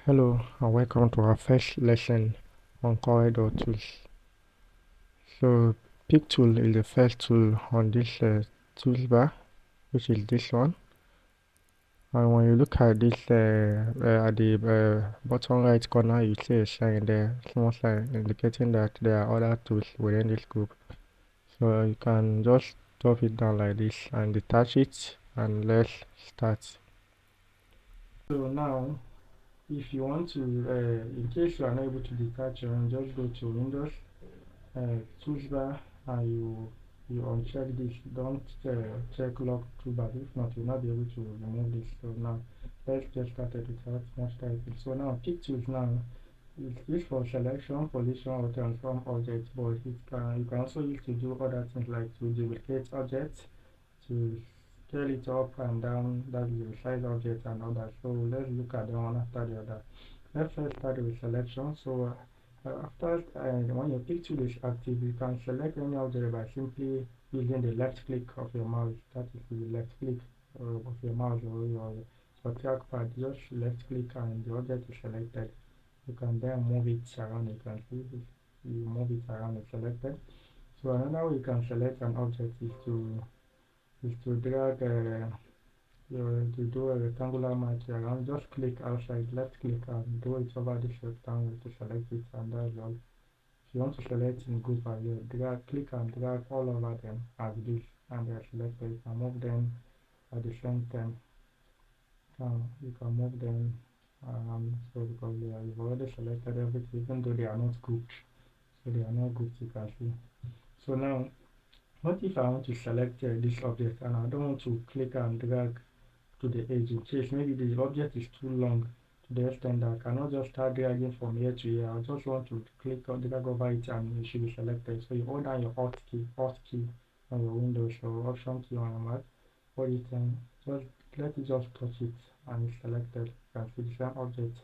Hello and welcome to our first lesson on CorelDRAW tools. So pick tool is the first tool on this toolbar, which is this one. And when you look at this at the bottom right corner, you see a sign there, small sign indicating that there are other tools within this group. So you can just drop it down like this and detach it, and let's start. So now, if you want to, in case you are not able to detach your own, just go to Windows, toolbar, and you uncheck this. Don't check lock toolbar. If not, you'll not be able to remove this. So now, let's get started without much typing. So now, pick tools now is used for selection, position, or transform objects, but you can also use to do other things like to duplicate objects, to scale it up and down, that is the size object and others. So let's look at them one after the other. Let's first start with selection. So after when your pick tool is active, you can select any object by simply using the left click of your mouse. That is the left click of your mouse or your trackpad. Just left click and the object is selected. You can then move it around. You can see this. You move it around and selected. So another way you can select an object is to drag to do a rectangular match around. Just click outside, left click, and do it over this rectangle to select it, and that's all. If you want to select in group as well, click and drag all over them as this, and they are selected. You can move them at the same time. You can move them so because you've already selected everything, even though they are not grouped. So they are not grouped, you can see. So now, what if I want to select this object and I don't want to click and drag to the edge in case maybe the object is too long to the extent that I cannot just start dragging from here to here. I just want to click or drag over it and it should be selected. So you hold down your Alt key on your Windows or Option key on your Mac, or you can just let it just touch it and it's selected. You can see the same object.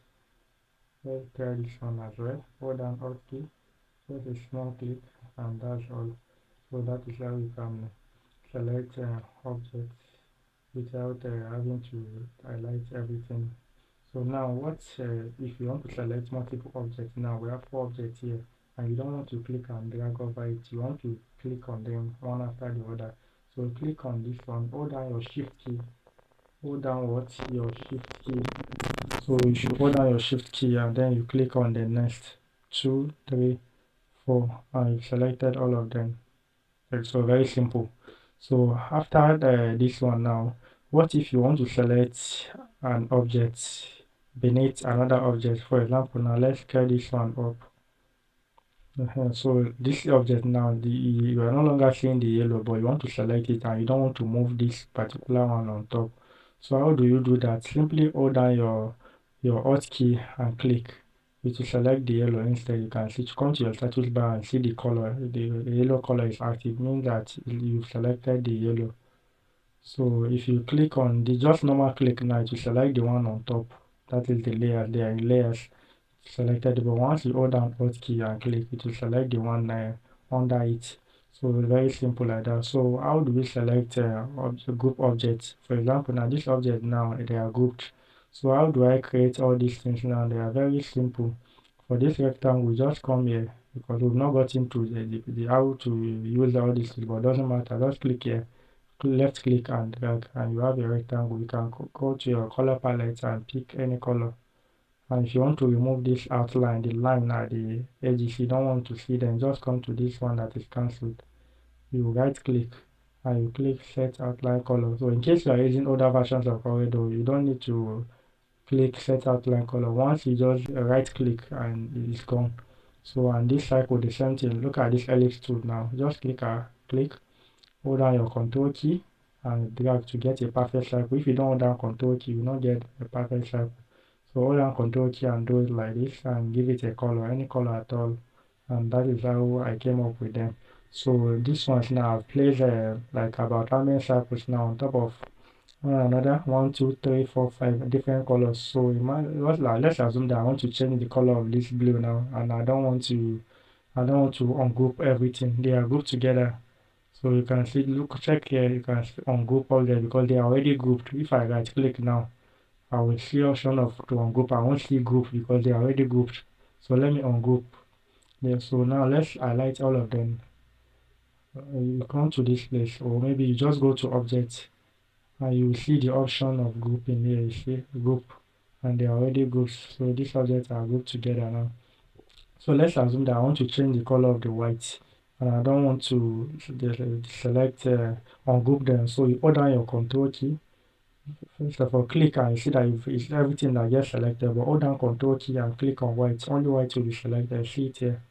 Let's try this one as well. Hold down Alt key, just a small click, and that's all. So that is how you can select objects without having to highlight everything. So now if you want to select multiple objects, now we have 4 objects here and you don't want to click and drag over it, you want to click on them one after the other. So click on this one, hold down your shift key, hold down your shift key. So you should hold down your shift key and then you click on the next 2, 3, 4, and you've selected all of them. So very simple. So after this one now, what if you want to select an object beneath another object? For example, now let's scale this one up. So this object now, you are no longer seeing the yellow, but you want to select it and you don't want to move this particular one on top. So how do you do that? Simply hold down your Alt key and click. It will select the yellow instead. You can see to come to your status bar and see the color. The yellow color is active, means that you've selected the yellow. So if you click on the just normal click now, it will select the one on top. That is the layer. There are layers selected, but once you hold down Alt key and click, it will select the one under it. So very simple like that. So how do we select group objects? For example, now this object now they are grouped. So how do I create all these things now? They are very simple. For this rectangle, we just come here because we've not got into the how to use all this, but it doesn't matter. Just click here, left click and drag, and you have a rectangle. You can go to your color palette and pick any color. And if you want to remove this outline, the line at the edges, you don't want to see them, just come to this one that is cancelled. You right click and you click set outline color. So in case you are using older versions of CorelDRAW, you don't need to click set outline color. Once you just right click and it's gone. So on this cycle, the same thing. Look at this ellipse tool now. Just click, hold down your control key and drag to get a perfect cycle. If you don't hold down control key, you will not get a perfect cycle. So hold down control key and do it like this and give it a color, any color at all. And that is how I came up with them. So this one's now I've placed like about how many cycles now on top of another 1, 2, 3, 4, 5 different colors. So let's assume that I want to change the color of this blue now, and I don't want to ungroup everything. They are grouped together. So you can see, check here, you can ungroup all them because they are already grouped. If I right click now I will see option of to ungroup. I won't see group because they are already grouped. So let me ungroup. Yeah, so now let's highlight all of them. You come to this place, or maybe you just go to object and you will see the option of grouping here. You see group, and they are already grouped. So these objects are grouped together now. So let's assume that I want to change the color of the white, and I don't want to select ungroup them. So you hold down your control key. First of all, click and you see that it's everything that gets selected, but hold down control key and click on white. Only white will be selected. See it here.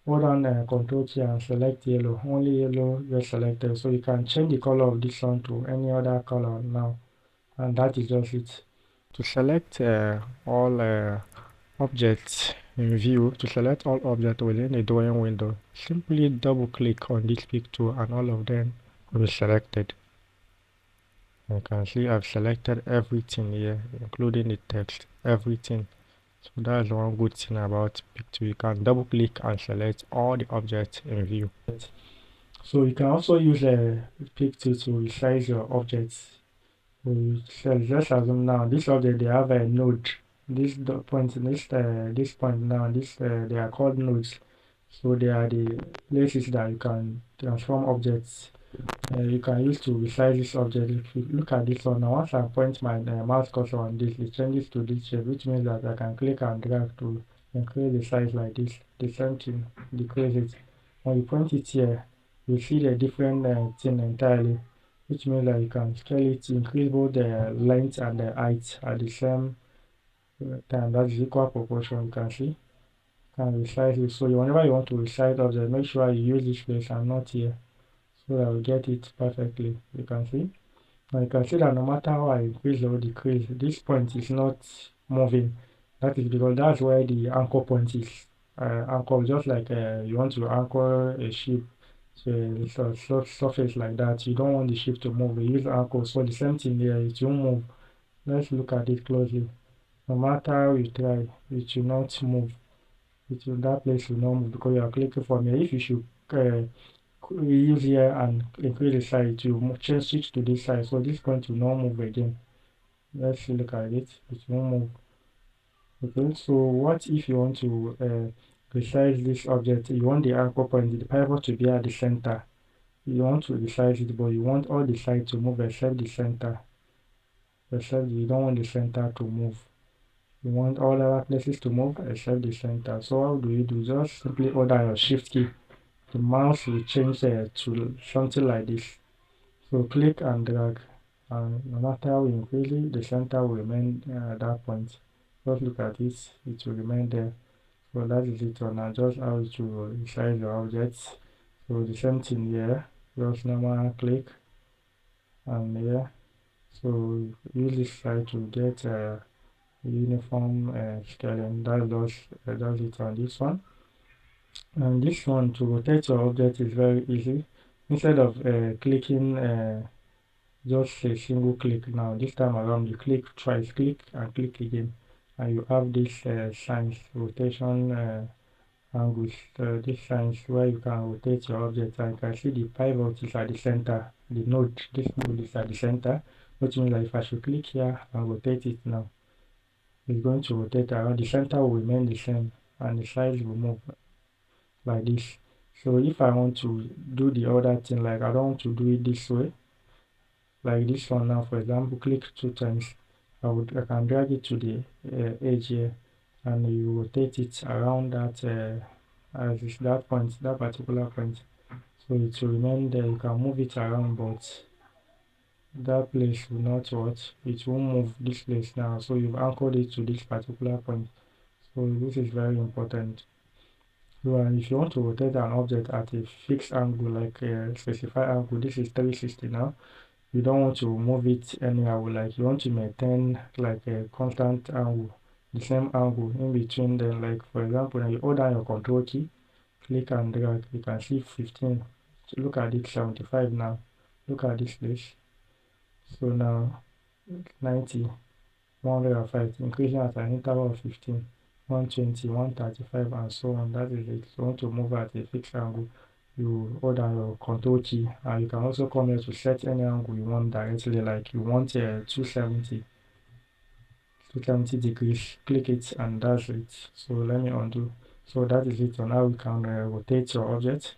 Hold on control key and select yellow. Only yellow gets selected. So you can change the color of this one to any other color now, and that is just it. To select all objects in view, to select all objects within the drawing window, simply double click on this pick tool and all of them will be selected. You can see I've selected everything here, including the text, everything. So that's one good thing about pick tool. You can double click and select all the objects in view. So you can also use a pick tool to resize your objects. So let's assume now this object they have a node. This point, this point now, they are called nodes. So they are the places that you can transform objects. You can use to resize this object. If you look at this one now, once I point my mouse cursor on this, it changes to this shape, which means that I can click and drag to increase the size like this. The same thing, decrease it. When you point it here, you see the different thing entirely, which means that you can scale it, increase both the length and the height at the same time. That is equal proportion. You can see. Can resize it. So whenever you want to resize object, make sure you use this place and not here, so that we get it perfectly. You can see. Now you can see that no matter how I increase or decrease, this point is not moving. That is because that's where the anchor point is. Anchor, just like you want to anchor a ship to a surface like that. You don't want the ship to move. You use anchor. So the same thing here, it won't move. Let's look at it closely. No matter how you try, it will not move. That place will not move because you are clicking from here. If you should use here and increase the size, you change switch to this side, so this point will not move again. Let's look at it. It won't move. Okay, so what if you want to resize this object? You want the anchor point, the pivot to be at the center. You want to resize it, but you want all the sides to move except the center. Except you don't want the center to move. You want all other places to move except the center. So how do you do? Just simply hold down your shift key. The mouse will change to something like this. So click and drag, and no matter how you increase it, the center will remain at that point. Just look at it, it will remain there. So that is it. Now just how to resize your objects. So the same thing here, just normal click and here. So use this side to get uniform scaling. That's it on this one. And this one, to rotate your object, is very easy. Instead of clicking just a single click, now this time around you click twice, click and click again, and you have this signs, rotation angles, this signs where you can rotate your object, and you can see the pivot is at the center. The node, this node is at the center, which means that if I should click here and rotate it now, it's going to rotate around. The center will remain the same and the size will move like this. So if I want to do the other thing, like I don't want to do it this way, like this one now, for example, click 2 times, I can drag it to the edge here, and you rotate it around that as is that point, that particular point, so it will remain there. You can move it around, but that place will not what, it won't move this place now. So you've anchored it to this particular point. So this is very important. So if you want to rotate an object at a fixed angle, like a specified angle, this is 360 now. You don't want to move it anyhow, like you want to maintain like a constant angle, the same angle in between them. Like for example, now you hold down your control key, click and drag, you can see 15. Look at it, 75 now. Look at this place. So now 90, 105, increasing at an interval of 15, 120, 135, and so on. That is it. So you want to move at a fixed angle, you hold down your control key, and you can also come here to set any angle you want directly, like you want 270. 270 degrees, click it, and that's it. So let me undo. So that is it on how you can rotate your object.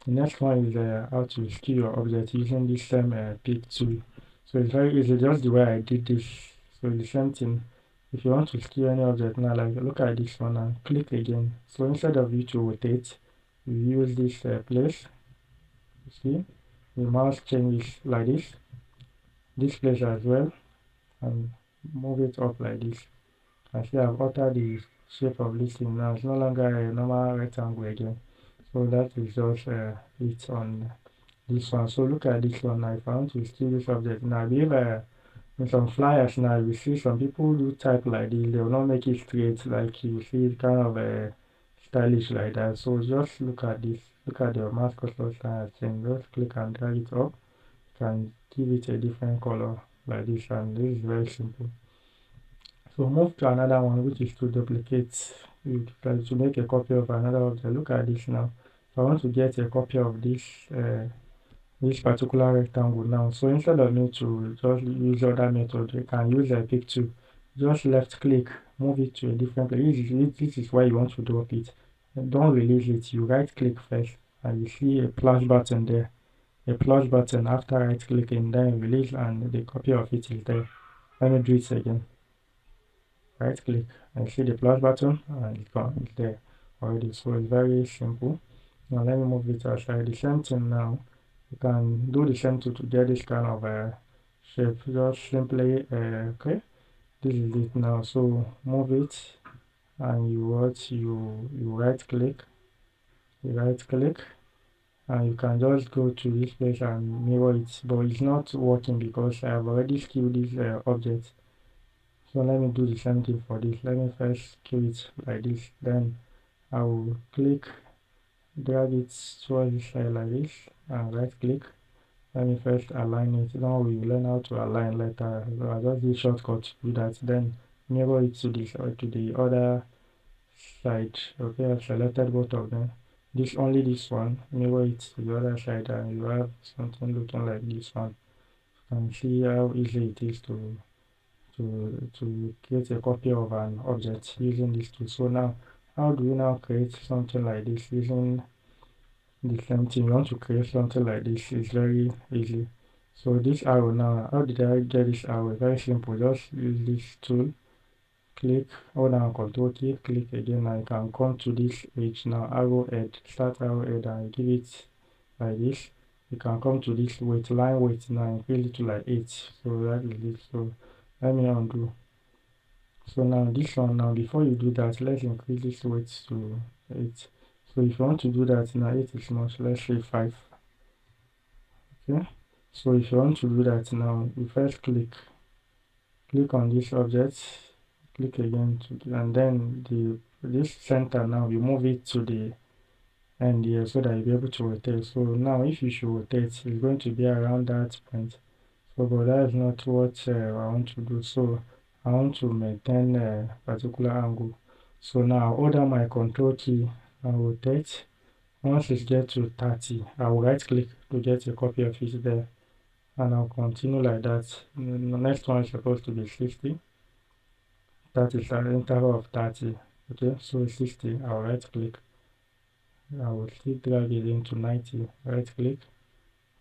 The next one is how to skew your object using this same pick tool. So it's very easy, just the way I did this. So the same thing. If you want to skew any object now, like look at this one and click again. So instead of you to rotate, you use this place. You see, the mouse changes like this place as well, and move it up like this. And see, I've altered the shape of this thing now. It's no longer a normal rectangle again. So that is just it on this one. So look at this one now. If I want to steal this object now, if in some flyers now, you see some people do type like this, they will not make it straight, like you see it kind of stylish like that. So just look at this, look at your mouse cursor style change, just click and drag it up. You can give it a different color like this, and this is very simple. So move to another one, which is to duplicate, to make a copy of another object. Look at this now. So I want to get a copy of this particular rectangle now. So instead of me to just use other method, you can use a pick tool. Just left click, move it to a different place. This is where you want to drop it. And don't release it. You right click first, and you see a plus button there. A plus button after right clicking, then release, and the copy of it is there. Let me do it again. Right click and see the plus button, and it's there already. So it's very simple. Now let me move it aside. The same thing now. You can do the same thing to get this kind of shape. Just simply okay, this is it now. So move it, and you right click, and you can just go to this place and mirror it, but it's not working because I have already skewed this object. So let me do the same thing for this. Let me first skew it like this, then I will click, drag it towards this side like this, and right click. Let me first align it. Now we will learn how to align later. I'll just use shortcut to do that. Then mirror it to this or to the other side. Okay, I've selected both of them. Only this one. Mirror it to the other side, and you have something looking like this one. You can see how easy it is to create a copy of an object using this tool. So now, how do you now create something like this using the same thing? You want to create something like this, is very easy. So this arrow now, how did I get this arrow? Very simple. Just use this tool, click, hold down Control key, click again, and you can come to this edge now, arrow head, start arrow head, and give it like this. You can come to this weight, line weight now, increase it to like 8. So that is it. So let me undo. So now this one, now before you do that, let's increase this weight to 8. So if you want to do that now, 8 is much, let's say 5. Okay, so if you want to do that now, you first click on this object, click again and then this center, now you move it to the end here so that you'll be able to rotate. So now if you should rotate, it's going to be around that point. So but that is not what I want to do. So I want to maintain a particular angle. So now hold down my Control key and rotate. Once it gets to 30, I will right click to get a copy of it there, and I'll continue like that. The next one is supposed to be 60. That is an interval of 30. Okay, so 60, I'll right click. I will still drag it into 90, right click,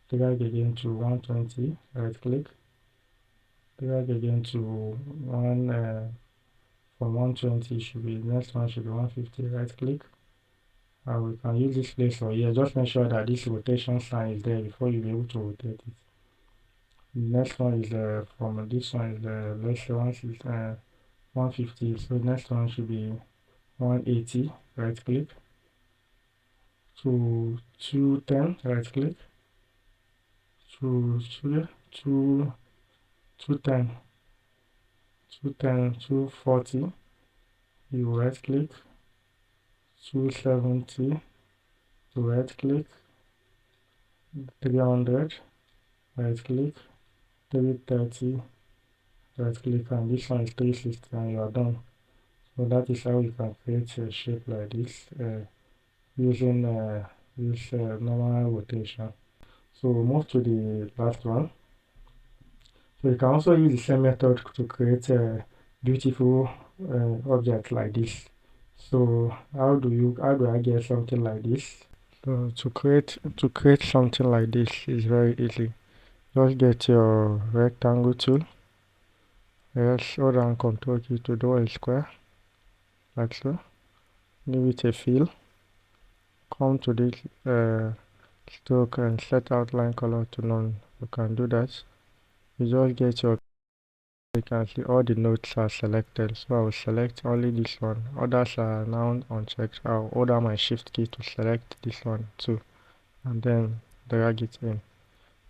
drag again to 120, right click, drag again to from 120 should be, next one should be 150, right click. We can use this place for here. Just make sure that this rotation sign is there before you'll be able to rotate it. The next one is from this one is let's say 150. So the next one should be 180, right click, to 210, right click, to 210, 240, you right click, 270, to right click, 300, right click, 330, right click, and this one is 360, and you are done. So that is how you can create a shape like this using this normal rotation. So we'll move to the last one. So you can also use the same method to create beautiful object like this. So how do I get something like this? So to create something like this is very easy. Just get your rectangle tool. Yes, hold down Control key to draw a square, like so. Give it a fill. Come to this stroke and set outline color to none. You can do that. You just get your, you can see all the nodes are selected. So I will select only this one. Others are now unchecked. I'll hold down my shift key to select this one too. And then drag it in.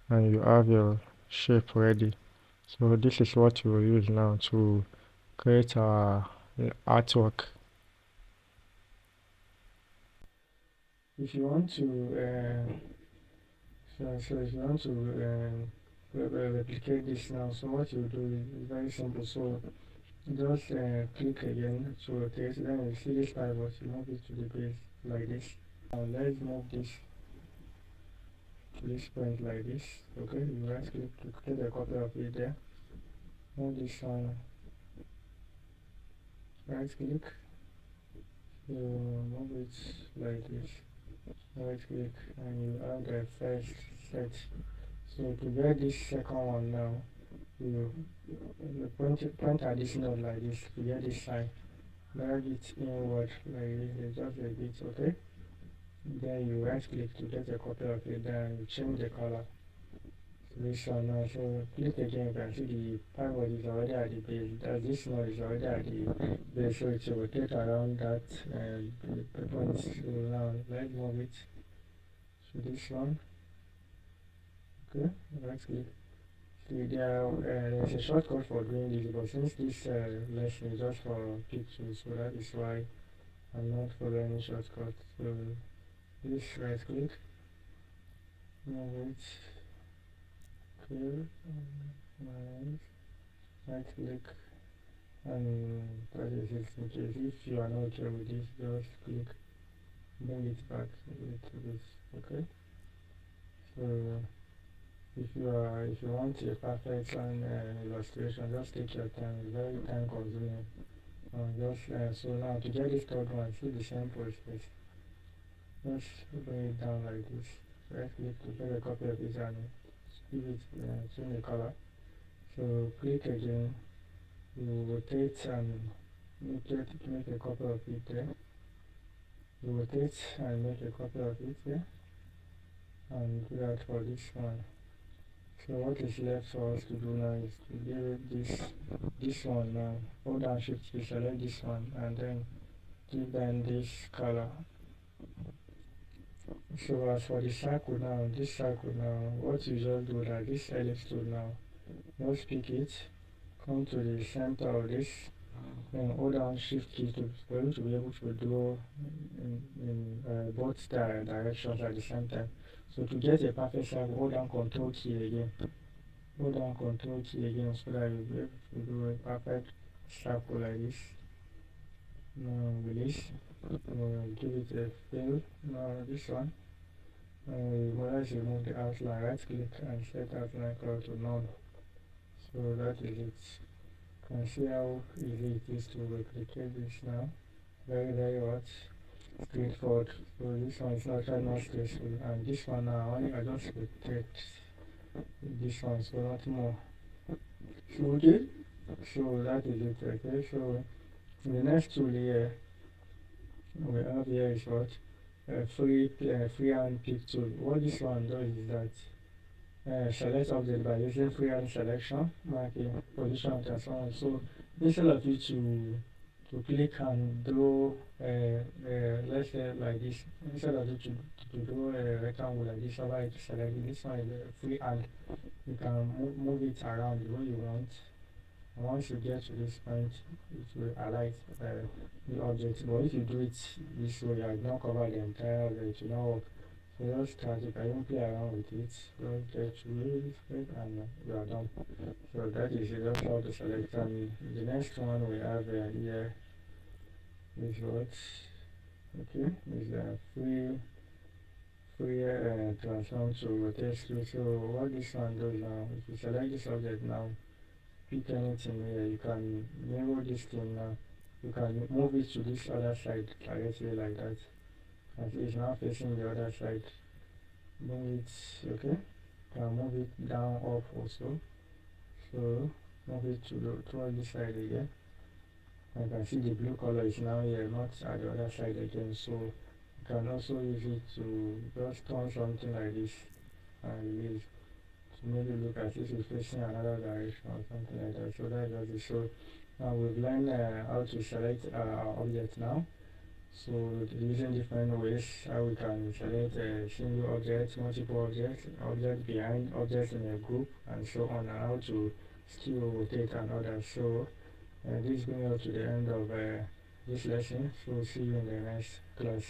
And you have your shape ready. So this is what we will use now to create our artwork. If you want to if you want to replicate this now, so what you do is very simple. So just click again to rotate, then you see this pivot, you move it to the base like this. Now let's move this to this point like this. Okay, you right click to create a copy of it there. Move this one, right click, so move it like this. Right click and you have the first set. So to get this second one now, you point at this node like this to get this side. Drag it inward like this, just a bit, okay? Then you right click to get a copy of it, then you change the color to this one now. So click again, you can see the pivot is already at the base. This node is already at the base, so it will rotate around that point. So now let's move it to this one. Okay, right click. See, there's a shortcut for doing this, but since this lesson is just for pictures, so that is why I'm not following any shortcut. So this right click, move it, clear, right click, and that is it. In case if you are not okay with this, just click, bring it back to this. Okay, so if you want a perfect illustration, just take your time. It's very time consuming. So now to get this third one, see the same process. Just bring it down like this. Right click to get a copy of it and give it change the color. So click again. You rotate and make a copy of it there. You rotate and make a copy of it there. And do that for this one. So what is left for us to do now is to give it this one now. Hold down shift to select this one and then give them this color. So as for the circle now, this circle now, what you just do that this ellipse tool now, just pick it, come to the center of this, then hold down shift key for you to be able to draw in both directions at the same time. So to get a perfect circle, hold down Control key again. Hold down Control key again so that you'll be able to do a perfect circle like this. Now release. Give it a fill. Now this one. Let's remove the outline. Right click and set outline color to none. So that is it. You can see how easy it is to replicate this now. Very what? Straightforward. So this one is actually not stressful, and this one now I just rotate this one, so nothing more. So okay, so that is it. Okay, so the next tool here we have here is what freehand pick tool. What this one does is that select object by using freehand selection, marking, position, and so on. So instead of you to click and draw let's say like this, instead of you to draw a rectangle like this, over to select this one is freehand. You can move it around the way you want. And once you get to this point, it will highlight the object. But if you do it this way, you have not covered the entire object, it will not work. So just start, you can even play around with it. Just get to this point and you are done. So that is it, just how to select. And the next one we have here is what? Okay, is a free transform to rotate through. So what this one does now, if you select this object now, pick anything here. You can mirror this thing now. You can move it to this other side directly like that. As it's now facing the other side. Move it, okay. You can move it down, up also. So move it toward this side again. I can see the blue color is now here, not at the other side again. So you can also use it to just turn something like this and release to make it look as if it's facing another direction or something like that. So that's just it. So now we've learned how to select our object now. So using different ways how we can select a single object, multiple objects, object behind, objects in a group, and so on, and how to still rotate and others. So this brings us to the end of this lesson. So see you in the next class.